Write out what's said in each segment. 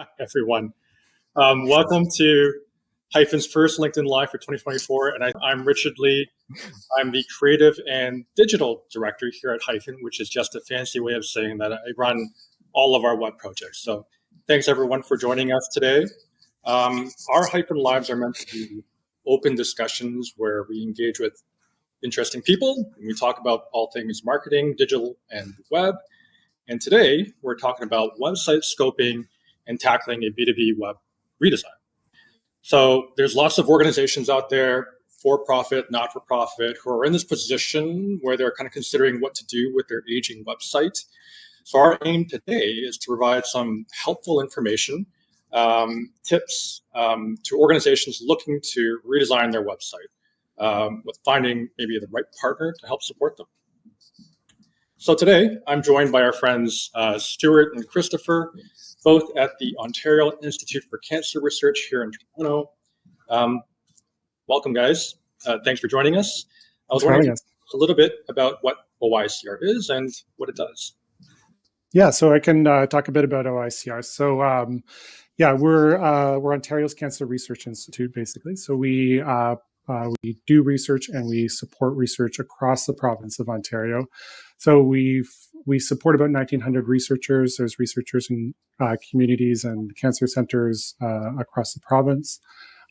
Hi, everyone. Welcome to Hyphen's first LinkedIn Live for 2024. And I'm Richard Lee. I'm the creative and digital director here at Hyphen, which is just a fancy way of saying that I run all of our web projects. So thanks, everyone, for joining us today. Our Hyphen Lives are meant to be open discussions where we engage with interesting people and we talk about all things marketing, digital, and web. And today, we're talking about website scoping and tackling a B2B web redesign. So there's lots of organizations out there, for-profit, not-for-profit, who are in this position where they're kind of considering what to do with their aging website. So our aim today is to provide some helpful information, tips to organizations looking to redesign their website with finding maybe the right partner to help support them. So today, I'm joined by our friends Stuart and Christopher, both at the Ontario Institute for Cancer Research here in Toronto. Welcome, guys. Thanks for joining us. I was wondering a little bit about what OICR is and what it does. Yeah, so I can talk a bit about OICR. So we're Ontario's Cancer Research Institute, basically. So we do research and we support research across the province of Ontario. So we support about 1,900 researchers. There's researchers in communities and cancer centers across the province.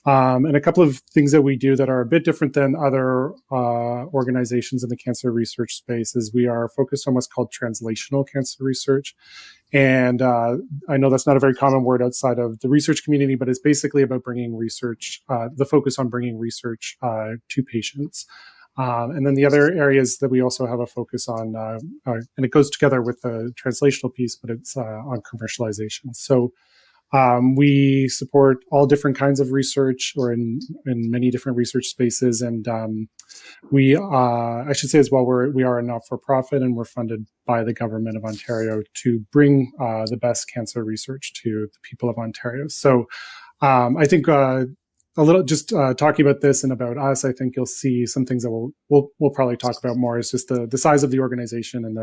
And a couple of things that we do that are a bit different than other organizations in the cancer research space is we are focused on what's called translational cancer research. And I know that's not a very common word outside of the research community, but it's basically about bringing research, the focus on bringing research to patients. And then the other areas that we also have a focus on, and it goes together with the translational piece, but it's on commercialization. So we support all different kinds of research or in many different research spaces. And I should say as well, we are a not-for-profit and we're funded by the government of Ontario to bring the best cancer research to the people of Ontario. So I think a little just talking about this and about us, I think you'll see some things that we'll probably talk about more is just the size of the organization and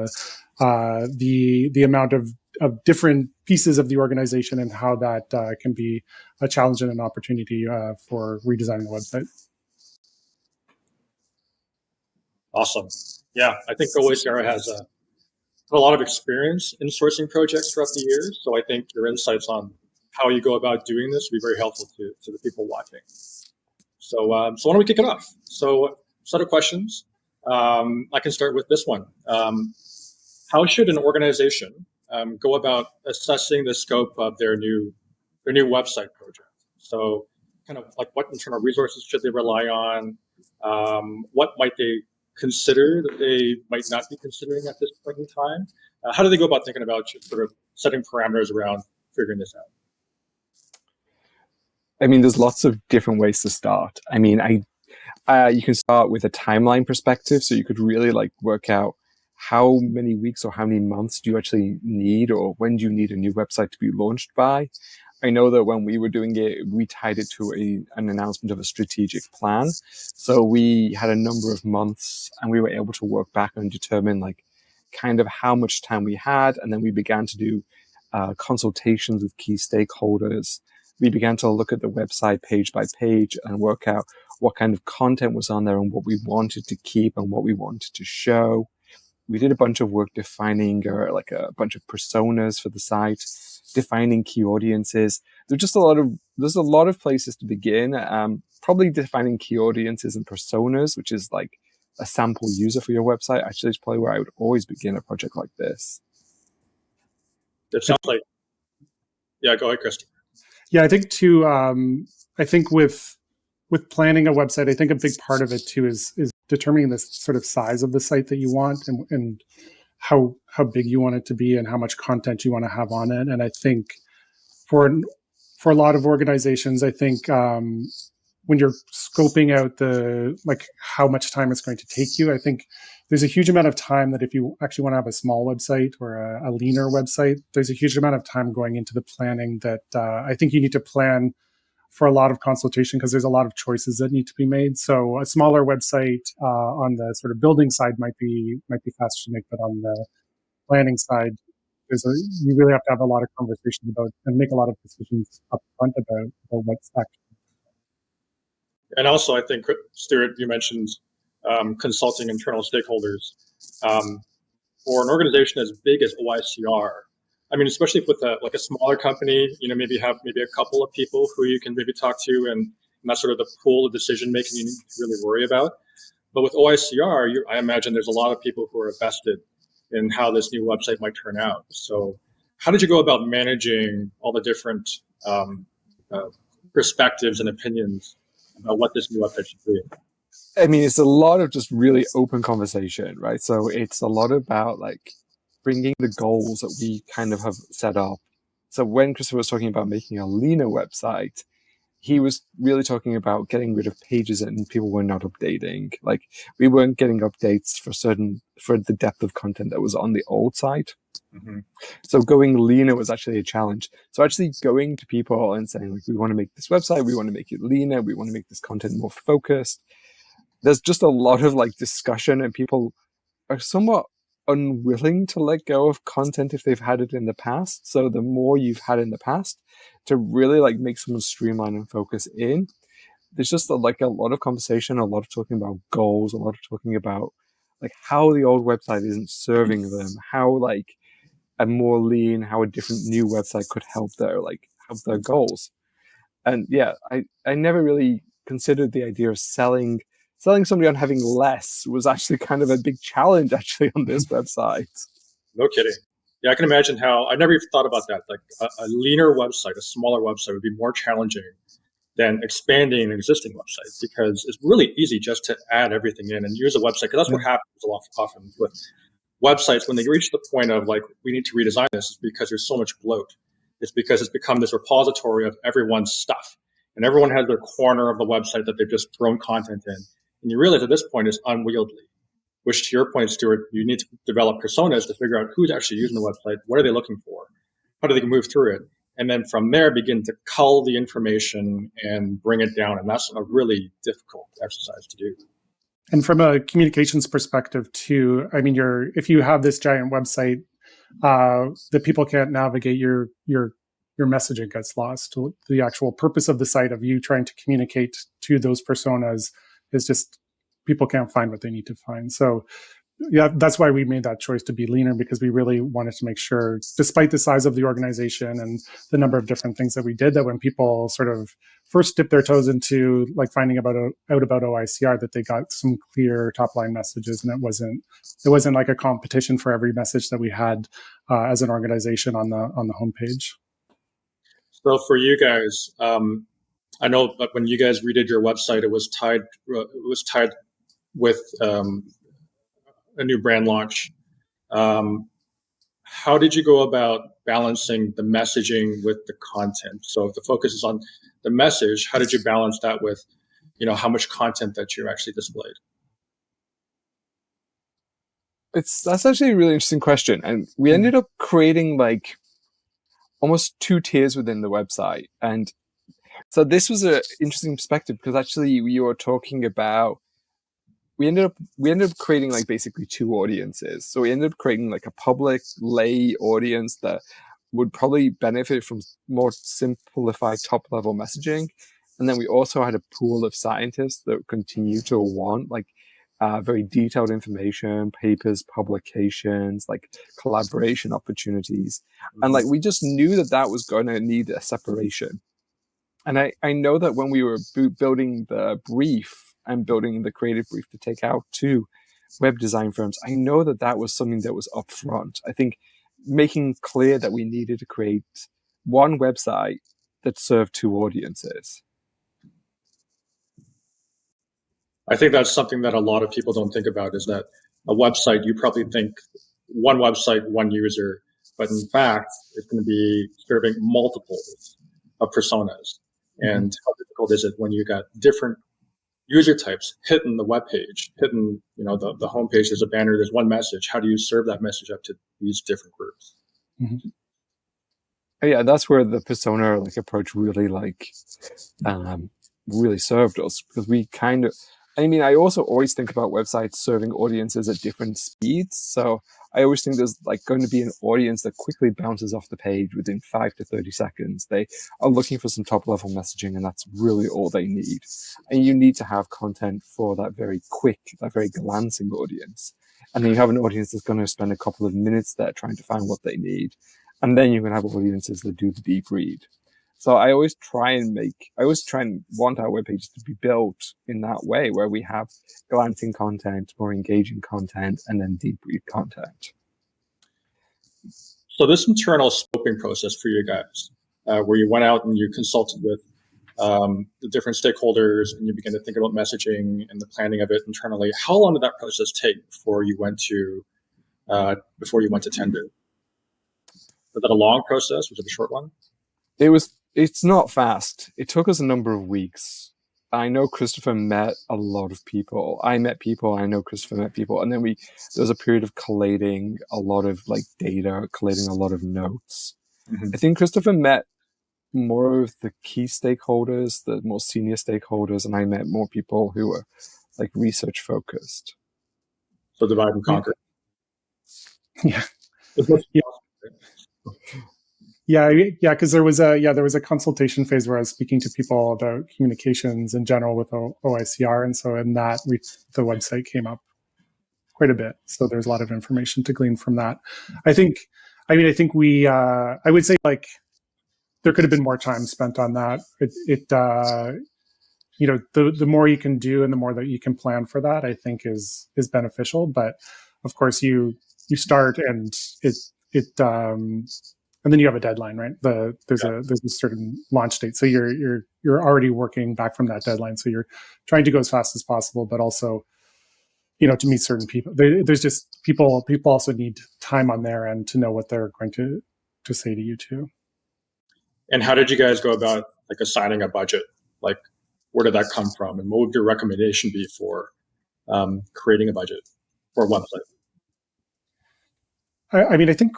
the amount of different pieces of the organization and how that can be a challenge and an opportunity for redesigning the website. Awesome. Yeah, I think OICR has a lot of experience in sourcing projects throughout the years. So I think your insights on how you go about doing this will be very helpful to the people watching. So why don't we kick it off? So set of questions. I can start with this one. How should an organization go about assessing the scope of their new website project? So kind of like what internal resources should they rely on? What might they consider that they might not be considering at this point in time? How do they go about thinking about sort of setting parameters around figuring this out? I mean, there's lots of different ways to start. I mean, you can start with a timeline perspective. So you could really work out how many weeks or how many months do you actually need, or when do you need a new website to be launched by? I know that when we were doing it, we tied it to an announcement of a strategic plan. So we had a number of months and we were able to work back and determine kind of how much time we had. And then we began to do consultations with key stakeholders. We began to look at the website page by page and work out what kind of content was on there and what we wanted to keep and what we wanted to show. We did a bunch of work defining a bunch of personas for the site, defining key audiences. There's a lot of places to begin. Probably defining key audiences and personas, which is like a sample user for your website. Actually, it's probably where I would always begin a project like this. It sounds like, yeah, go ahead, Christopher. Yeah, I think too. I think with planning a website, I think a big part of it too is determining the sort of size of the site that you want and how big you want it to be and how much content you want to have on it. And I think for a lot of organizations, I think when you're scoping out how much time it's going to take you, I think there's a huge amount of time that if you actually want to have a small website or a leaner website, there's a huge amount of time going into the planning that I think you need to plan for a lot of consultation because there's a lot of choices that need to be made. So a smaller website on the sort of building side might be faster to make, but on the planning side, you really have to have a lot of conversations about and make a lot of decisions up front about what's actually. And also, I think, Stuart, you mentioned consulting internal stakeholders. For an organization as big as OICR, I mean, especially with a smaller company, maybe have a couple of people who you can maybe talk to, and that's sort of the pool of decision making you need to really worry about. But with OICR, I imagine there's a lot of people who are vested in how this new website might turn out. So how did you go about managing all the different perspectives and opinions about what this new website should be? I mean, it's a lot of just really open conversation, right? So it's a lot about like bringing the goals that we kind of have set up. So when Christopher was talking about making a leaner website, he was really talking about getting rid of pages and people were not updating. Like we weren't getting updates for the depth of content that was on the old site. Mm-hmm. So going leaner was actually a challenge. So actually going to people and saying, like, we want to make this website, we want to make it leaner, we want to make this content more focused. There's just a lot of like discussion, and people are somewhat unwilling to let go of content if they've had it in the past. So the more you've had in the past to really like make someone streamline and focus in, there's just a lot of conversation, a lot of talking about goals, a lot of talking about like how the old website isn't serving them, how like a more lean, how a different new website could help their goals. And yeah, I never really considered the idea of selling somebody on having less was actually kind of a big challenge actually on this website. No kidding. Yeah, I can imagine how. I never even thought about that. Like a leaner website, a smaller website would be more challenging than expanding an existing website, because it's really easy just to add everything in and use a website. Because that's what happens a lot often with websites when they reach the point of like, we need to redesign this, is because there's so much bloat. It's because it's become this repository of everyone's stuff, and everyone has their corner of the website that they've just thrown content in. And you realize at this point it's unwieldy, which to your point, Stuart, you need to develop personas to figure out who's actually using the website, what are they looking for, how do they move through it, and then from there begin to cull the information and bring it down. And that's a really difficult exercise to do. And from a communications perspective too, I mean, if you have this giant website that people can't navigate, your messaging gets lost. The actual purpose of the site, of you trying to communicate to those personas, is just people can't find what they need to find. So yeah, that's why we made that choice to be leaner, because we really wanted to make sure, despite the size of the organization and the number of different things that we did, that when people sort of first dip their toes into like finding out about OICR, that they got some clear top line messages, and it wasn't like a competition for every message that we had as an organization on the homepage. So for you guys, I know that when you guys redid your website, it was tied with a new brand launch. How did you go about balancing the messaging with the content? So if the focus is on the message, how did you balance that with, how much content that you actually displayed? That's actually a really interesting question. And we ended up creating like almost 2 tiers within the website. And so this was an interesting perspective, because actually you were talking about, we ended up creating like basically 2 audiences. So we ended up creating like a public lay audience that would probably benefit from more simplified top level messaging. And then we also had a pool of scientists that continue to want like very detailed information, papers, publications, like collaboration opportunities. And like, we just knew that was going to need a separation. And I know that when we were building the brief and building the creative brief to take out to web design firms, I know that was something that was upfront. I think making clear that we needed to create one website that served 2 audiences. I think that's something that a lot of people don't think about, is that a website, you probably think one website, one user, but in fact, it's going to be serving multiples of personas. And how difficult is it when you got different user types hitting the web page, hitting, the homepage, there's a banner, there's one message. How do you serve that message up to these different groups? Mm-hmm. Yeah, that's where the persona approach really really served us, because we kind of, I mean, I also always think about websites serving audiences at different speeds. So I always think there's like going to be an audience that quickly bounces off the page within 5 to 30 seconds. They are looking for some top level messaging, and that's really all they need. And you need to have content for that very quick, that very glancing audience. And then you have an audience that's going to spend a couple of minutes there trying to find what they need. And then you can have audiences that do the deep read. So I always try and want our web pages to be built in that way, where we have glancing content, more engaging content, and then deep read content. So this internal scoping process for you guys, where you went out and you consulted with the different stakeholders and you began to think about messaging and the planning of it internally, how long did that process take before you went to tender? Was that a long process? Was it a short one? It's not fast. It took us a number of weeks. I know Christopher met a lot of people. I met people. I know Christopher met people. And then there was a period of collating a lot of like data, collating a lot of notes. Mm-hmm. I think Christopher met more of the key stakeholders, the more senior stakeholders, and I met more people who were like research focused. So divide and conquer. Yeah. Yeah, because there was a consultation phase where I was speaking to people about communications in general with OICR, and so in that the website came up quite a bit. So there's a lot of information to glean from that. I think we I would say like there could have been more time spent on that. The more you can do and the more that you can plan for that, I think is beneficial. But of course, you start and and then you have a deadline, right? There's a certain launch date, so you're already working back from that deadline. So you're trying to go as fast as possible, but also, to meet certain people. There's just people also need time on their end to know what they're going to say to you too. And how did you guys go about like assigning a budget? Like, where did that come from, and what would your recommendation be for creating a budget for a website? I think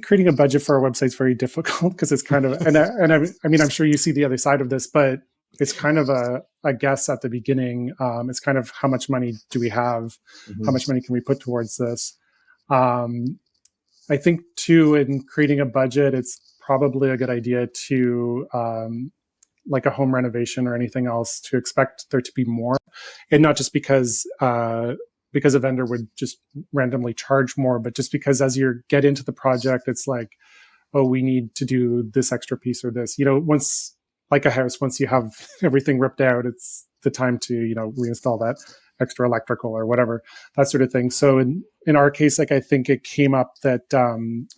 creating a budget for our website is very difficult because it's kind of I'm sure you see the other side of this, but it's kind of a guess at the beginning. It's kind of how much money do we have? Mm-hmm. How much money can we put towards this? I think too, in creating a budget, it's probably a good idea to like a home renovation or anything else, to expect there to be more, and not just because a vendor would just randomly charge more, but just because as you get into the project, it's like, oh, we need to do this extra piece or this. Once, like a house, once you have everything ripped out, it's the time to, reinstall that extra electrical or whatever, that sort of thing. So in our case, like I think it came up that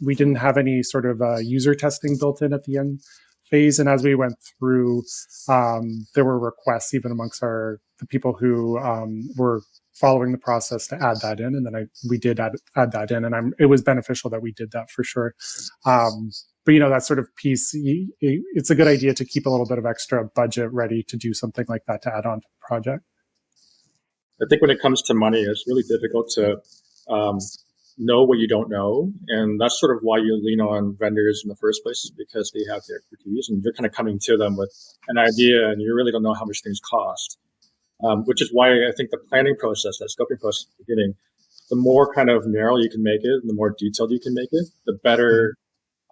we didn't have any sort of user testing built in at the end phase. And as we went through, there were requests even amongst the people who were following the process to add that in, and then we did add that in, and it was beneficial that we did that for sure. But that sort of piece, it's a good idea to keep a little bit of extra budget ready to do something like that to add on to the project. I think when it comes to money, it's really difficult to know what you don't know, and that's sort of why you lean on vendors in the first place, is because they have the expertise, and you're kind of coming to them with an idea, and you really don't know how much things cost. Which is why I think the planning process, that scoping process at the beginning, the more kind of narrow you can make it, and the more detailed you can make it, the better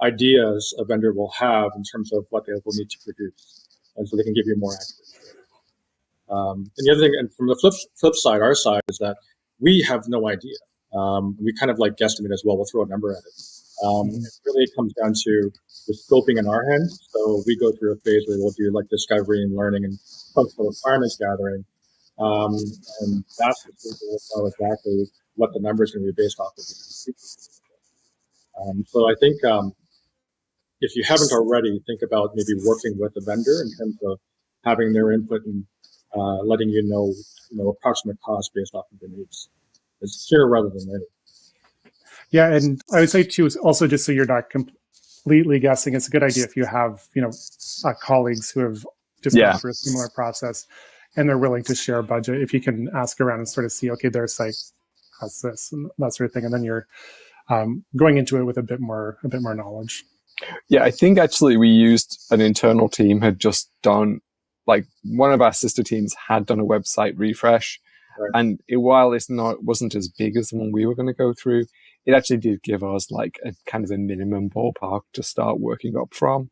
ideas a vendor will have in terms of what they will need to produce. And so they can give you more accurate. And the other thing, and from the flip side, our side, is that we have no idea. We kind of like guesstimate as well. We'll throw a number at it. It really comes down to the scoping in our hand. So we go through a phase where we'll do like discovery and learning and functional requirements gathering. And that's the thing to know exactly what the number is going to be based off of. So I think if you haven't already, think about maybe working with a vendor in terms of having their input and letting you know approximate cost based off of their needs. It's sooner rather than later. Yeah, and I would say too, also just so you're not completely guessing, it's a good idea if you have colleagues who have just gone through a similar process and they're willing to share a budget. If you can ask around and sort of see, okay, their site costs this and that sort of thing, and then you're going into it with a bit more knowledge. Yeah, I think actually we used an internal team had just done like one of our sister teams had done a website refresh, Right. and while wasn't as big as the one we were going to go through, it actually did give us like a kind of a minimum ballpark to start working up from.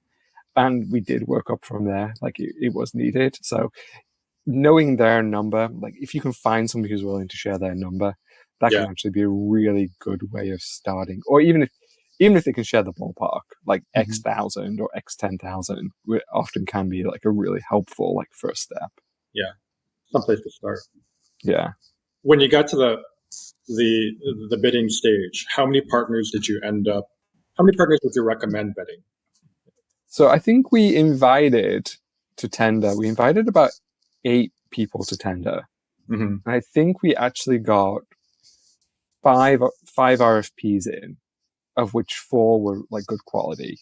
And we did work up from there. Like it was needed. So knowing their number, like if you can find somebody who's willing to share their number, that can actually be a really good way of starting. Or even if they can share the ballpark, like X thousand or X 10,000, often can be like a really helpful like first step. Yeah, someplace to start. Yeah. When you got to the bidding stage, how many partners would you recommend bidding? So I think we invited about 8 people to tender. Mm-hmm. And I think we actually got five RFPs in, of which 4 were like good quality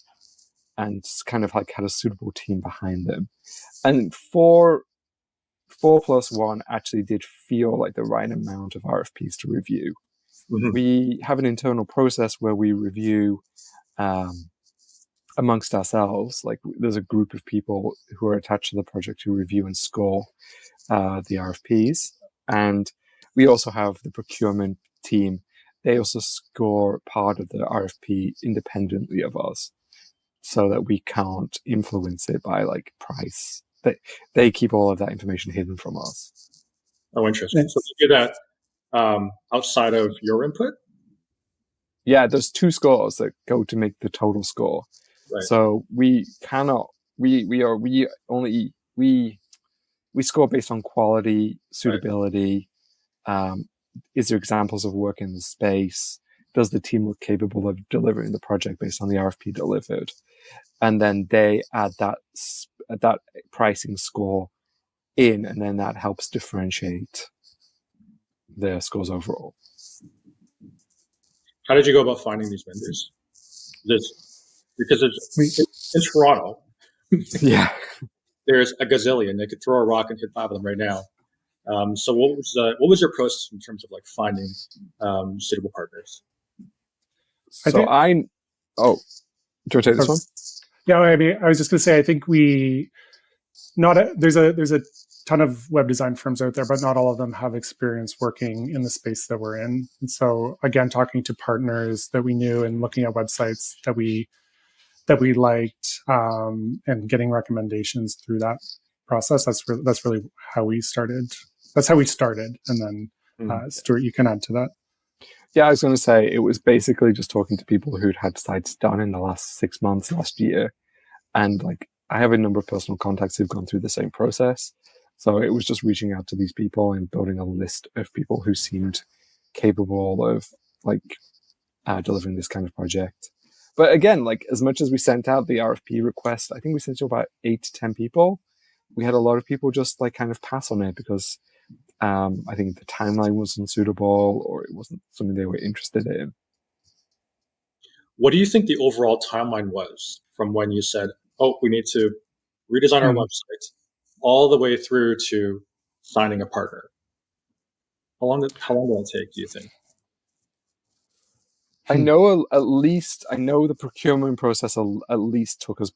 and kind of like had a suitable team behind them. And 4 plus 1 actually did feel like the right amount of RFPs to review. Mm-hmm. We have an internal process where we review amongst ourselves. Like there's a group of people who are attached to the project who review and score the RFPs. And we also have the procurement team. They also score part of the RFP independently of us so that we can't influence it by like price. They keep all of that information hidden from us. Oh, interesting. So you do that outside of your input? Yeah, there's 2 scores that go to make the total score. Right. So we score based on quality, suitability. Right. Is there examples of work in the space? Does the team look capable of delivering the project based on the RFP delivered? And then they add that pricing score in, and then that helps differentiate the scores overall. How did you go about finding these vendors? Because in Toronto, yeah, there's a gazillion. They could throw a rock and hit 5 of them right now. So what was your process in terms of like finding suitable partners? Do you want to take this one? Yeah, I mean, I was just going to say, I think there's a ton of web design firms out there, but not all of them have experience working in the space that we're in. And so again, talking to partners that we knew and looking at websites that we liked, and getting recommendations through that process. That's really how we started. That's how we started. And then Stuart, you can add to that. Yeah, I was going to say it was basically just talking to people who'd had sites done in the last 6 months, last year. And like, I have a number of personal contacts who've gone through the same process. So it was just reaching out to these people and building a list of people who seemed capable of like delivering this kind of project. But again, like as much as we sent out the RFP request, I think we sent to about 8 to 10 people. We had a lot of people just like kind of pass on it because I think the timeline wasn't suitable or it wasn't something they were interested in. What do you think the overall timeline was from when you said, oh, we need to redesign our website all the way through to signing a partner? How long did that take, do you think? I know the procurement process at least took us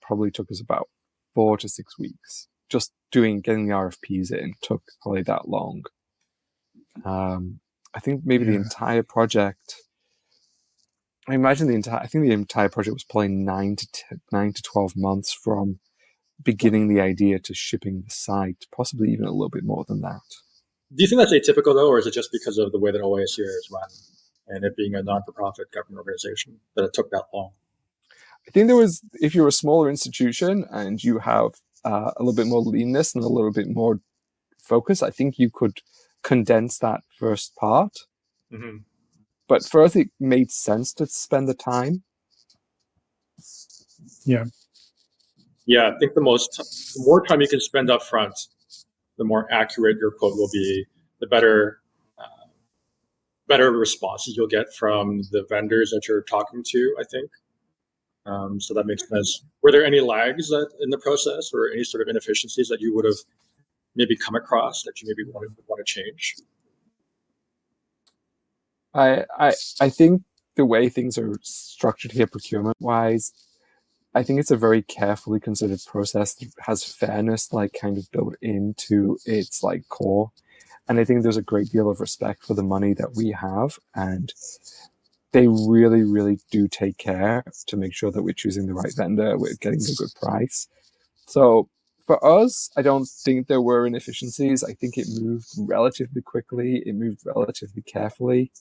about 4 to 6 weeks. Just getting the RFPs in took probably that long. I think maybe the entire project. I imagine the entire project was probably 9 to 12 months from beginning the idea to shipping the site, possibly even a little bit more than that. Do you think that's atypical though, or is it just because of the way that OASCR is run and it being a non-for-profit government organization that it took that long? I think if you're a smaller institution and you have a little bit more leanness and a little bit more focus, I think you could condense that first part. Mm-hmm. But for us, it made sense to spend the time. Yeah. Yeah, I think the more time you can spend up front, the more accurate your quote will be, the better responses you'll get from the vendors that you're talking to, I think. So that makes sense. Were there any lags in the process or any sort of inefficiencies that you would have maybe come across that you maybe want to change? I think the way things are structured here procurement wise, I think it's a very carefully considered process that has fairness like kind of built into its like core. And I think there's a great deal of respect for the money that we have, and they really, really do take care to make sure that we're choosing the right vendor, we're getting a good price. So for us, I don't think there were inefficiencies. I think it moved relatively quickly. It moved relatively carefully.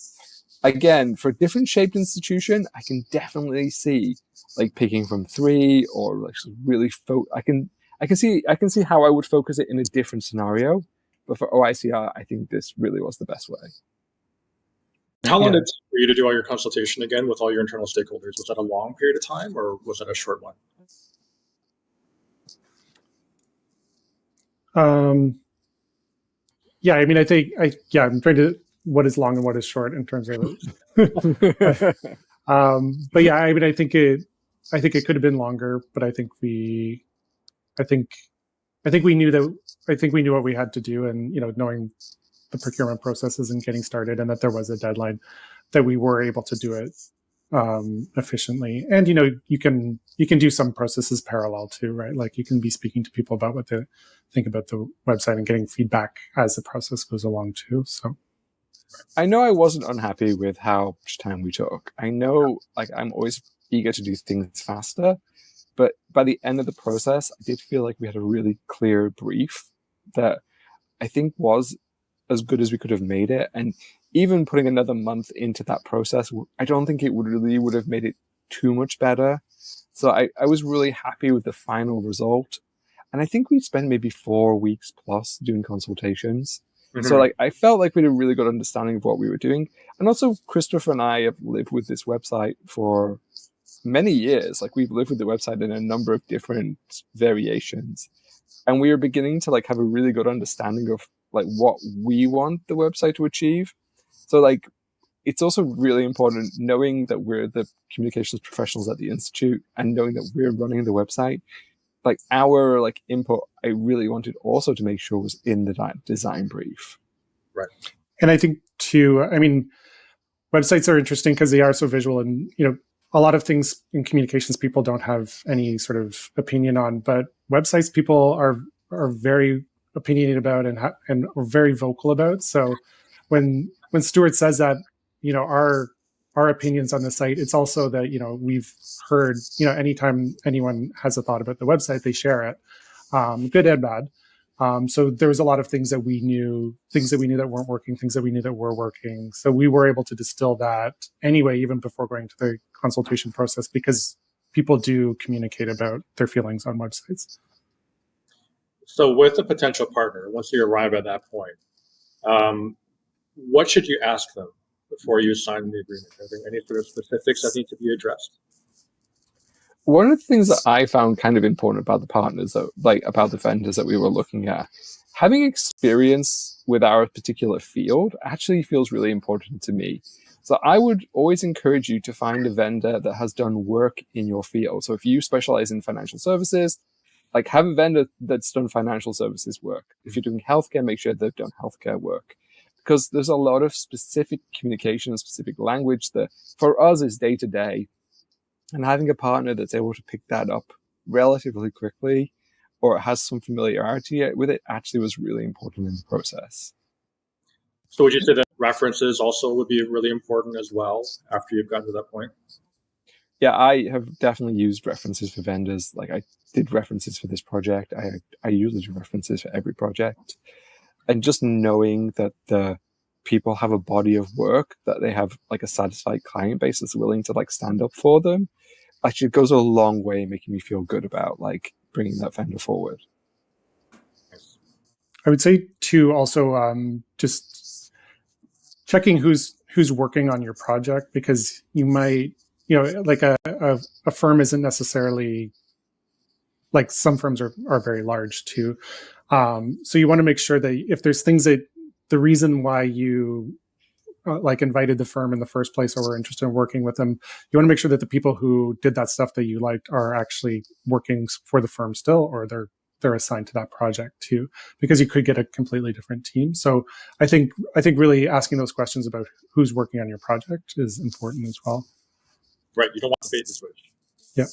Again, for a different shaped institution, I can definitely see like picking from three or like really I can see how I would focus it in a different scenario. But for OICR, I think this really was the best way. How long did it take for you to do all your consultation again with all your internal stakeholders? Was that a long period of time or was that a short one? Yeah, I mean, I'm trying to, what is long and what is short in terms of it. But yeah, I mean, I think it could have been longer, but I think we knew what we had to do, and, knowing the procurement processes and getting started, and that there was a deadline, that we were able to do it efficiently. And you can do some processes parallel too, right? Like you can be speaking to people about what they think about the website and getting feedback as the process goes along too. So I know I wasn't unhappy with how much time we took. I know, like, I'm always eager to do things faster, but by the end of the process, I did feel like we had a really clear brief that I think was as good as we could have made it. And even putting another month into that process, I don't think it would have made it too much better. So I was really happy with the final result. And I think we spent maybe 4 weeks plus doing consultations. Mm-hmm. So like I felt like we had a really good understanding of what we were doing. And also Christopher and I have lived with this website for many years. Like we've lived with the website in a number of different variations. And we are beginning to like have a really good understanding of like what we want the website to achieve. So like it's also really important knowing that we're the communications professionals at the Institute and knowing that we're running the website. Like our like input, I really wanted also to make sure was in the design brief. Right. And I think too, I mean, websites are interesting because they are so visual, and a lot of things in communications people don't have any sort of opinion on, but websites people are very opinionated about and are very vocal about. So when Stuart says that, our opinions on the site, it's also that, we've heard, anytime anyone has a thought about the website, they share it, good and bad. So there was a lot of things that we knew that weren't working, things that we knew that were working. So we were able to distill that anyway, even before going to the consultation process, because people do communicate about their feelings on websites. So with a potential partner, once you arrive at that point, what should you ask them before you sign the agreement? Are there any sort of specifics that need to be addressed? One of the things that I found kind of important about the partners, about the vendors that we were looking at, having experience with our particular field actually feels really important to me. So I would always encourage you to find a vendor that has done work in your field. So if you specialize in financial services, like have a vendor that's done financial services work. If you're doing healthcare, make sure they've done healthcare work. Because there's a lot of specific communication, specific language that for us is day to day. And having a partner that's able to pick that up relatively quickly or has some familiarity with it actually was really important in the process. So would you say that references also would be really important as well after you've gotten to that point? Yeah, I have definitely used references for vendors. Like I did references for this project. I usually do references for every project. And just knowing that the people have a body of work, that they have like a satisfied client base that's willing to like stand up for them, actually goes a long way in making me feel good about like bringing that vendor forward. I would say too, also just checking who's working on your project, because you might, like a firm isn't necessarily, like some firms are very large too. So you want to make sure that if there's things that the reason why you like invited the firm in the first place or were interested in working with them, you want to make sure that the people who did that stuff that you liked are actually working for the firm still, or they're assigned to that project too, because you could get a completely different team. So I think really asking those questions about who's working on your project is important as well. Right. You don't want to bait and switch. Yeah.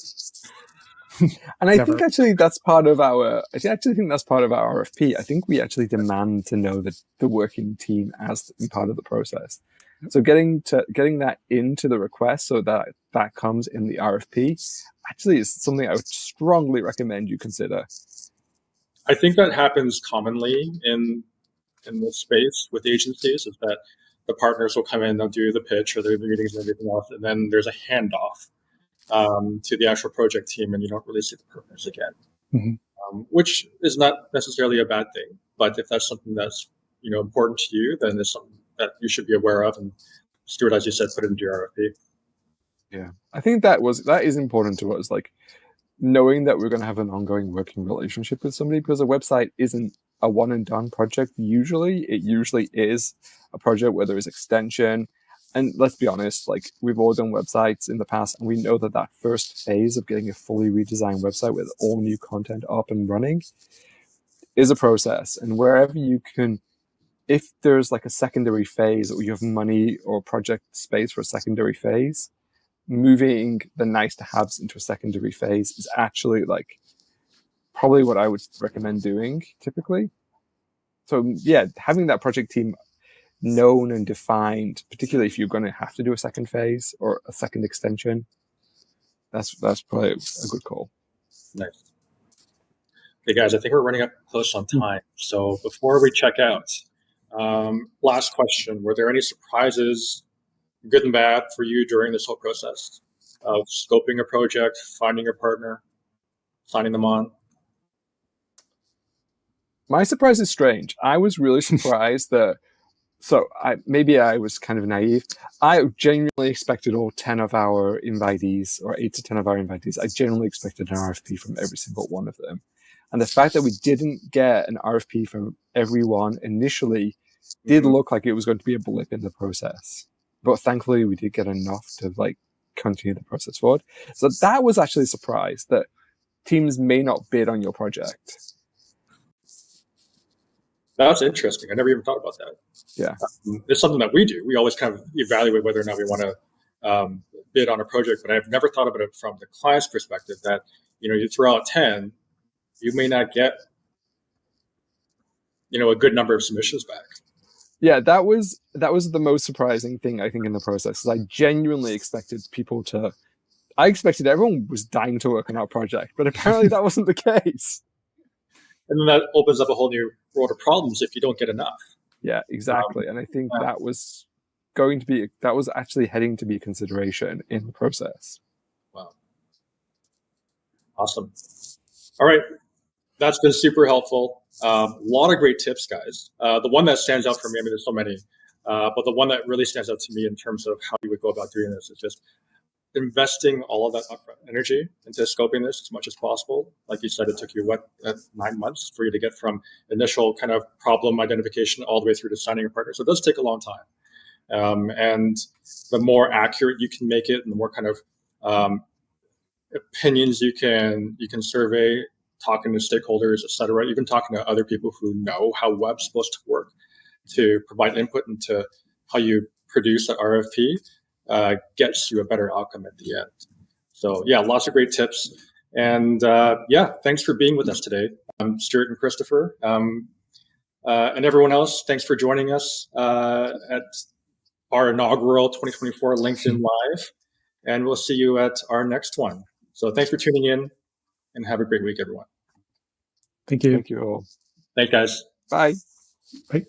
And I Never. think actually that's part of our. I actually think that's part of our RFP. I think we actually demand to know the working team as part of the process. So getting that into the request so that comes in the RFP actually is something I would strongly recommend you consider. I think that happens commonly in this space with agencies, is that the partners will come in, they'll do the pitch or the meetings and everything else, and then there's a handoff to the actual project team, and you don't really see the partners again, which is not necessarily a bad thing. But if that's something that's important to you, then it's something that you should be aware of. And Stuart, as you said, put it into your RFP. Yeah, I think that is important to us, like knowing that we're going to have an ongoing working relationship with somebody, because a website isn't a one and done project. It usually is a project where there is extension. And let's be honest, like we've all done websites in the past, and we know that first phase of getting a fully redesigned website with all new content up and running is a process. And wherever you can, if there's like a secondary phase, or you have money or project space for a secondary phase, moving the nice to haves into a secondary phase is actually like probably what I would recommend doing typically. So yeah, having that project team known and defined, particularly if you're going to have to do a second phase or a second extension, that's probably a good call. Nice. Okay, guys, I think we're running up close on time. So before we check out, last question: were there any surprises, good and bad, for you during this whole process of scoping a project, finding a partner, signing them on? My surprise is strange. I was really surprised that. So maybe I was kind of naive. I genuinely expected all 10 of our invitees, or 8 to 10 of our invitees. I genuinely expected an RFP from every single one of them. And the fact that we didn't get an RFP from everyone initially did look like it was going to be a blip in the process. But thankfully, we did get enough to like continue the process forward. So that was actually a surprise, that teams may not bid on your project. That's interesting. I never even thought about that. Yeah. It's something that we do. We always kind of evaluate whether or not we want to bid on a project, but I've never thought about it from the client's perspective, that, you throw out 10, you may not get, a good number of submissions back. Yeah, that was the most surprising thing, I think, in the process. I genuinely expected everyone was dying to work on our project, but apparently that wasn't the case. And then that opens up a whole new world of problems if you don't get enough. Yeah, exactly. And I think that was actually heading to be a consideration in the process. Wow. Awesome. All right. That's been super helpful. A lot of great tips, guys. The one that stands out for me, I mean, there's so many, but the one that really stands out to me in terms of how you would go about doing this is just investing all of that upfront energy into scoping this as much as possible. Like you said, it took you 9 months for you to get from initial kind of problem identification all the way through to signing a partner. So it does take a long time. And the more accurate you can make it, and the more kind of opinions you can survey, talking to stakeholders, et cetera, even talking to other people who know how web's supposed to work, to provide input into how you produce an RFP, gets you a better outcome at the end. So yeah, lots of great tips. And thanks for being with us today, Stuart and Christopher. And everyone else, thanks for joining us at our inaugural 2024 LinkedIn Live. And we'll see you at our next one. So thanks for tuning in, and have a great week, everyone. Thank you. Thank you all. Thanks, guys. Bye. Bye.